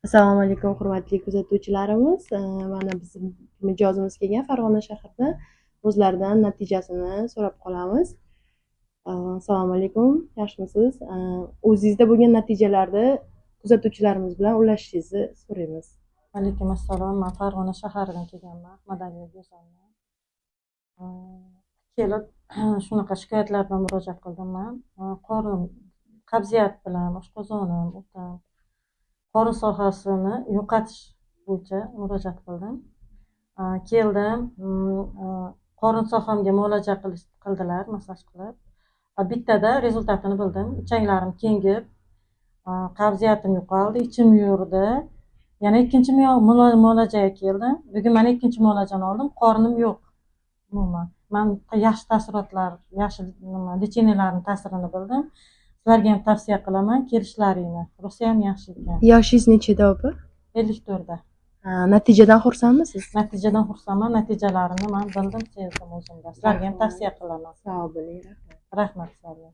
Assalomu alaykum, hurmatli kuzatuvchilarimiz. Mana bizim mijozimiz kelgan Farg'ona shahrida. O'zlaridan natijasini so'rab qolamiz. Assalomu alaykum, yaxshimisiz? O'zingizda bo'lgan natijalarni kuzatuvchilarimiz bilan ulashishingizni so'raymiz. Alaykum assalom. Men Farg'ona shaharidan kelganman. Madaniy go'zalman. Kelib shunaqa shikoyatlar bilan murojaat qildim men. Qorin qabziyat bilan oshqozonim, o'tam qorin sohasini yo'qotish bo'yicha murojaat qildim. Keldim, qorin sohamga muolaja qildilar, massaj qilib. Bittada rezultatini bildim. Ichanglarim kengib, qabziyatim yo'qoldi, ichim yurdi. Yana ikkinchi muolajaga keldim. Bugun mana ikkinchi muolajani oldim. Qornim yo'q. Umuman men yaxshi taassurotlar, yaxshi lecheniyalarning ta'sirini bildim. Sizlarga ham tavsiya qilaman kelishlaringni. Rosa ham yaxshi ekan. Yoshingiz nechida opa? 54da. Natijadan xursandmisiz? Natijadan xursandman. Natijalarini men bildim, sezdim o'zimda. Sizlarga ham tavsiya qilaman. Sog' bo'ling. Rahmat sizlarga.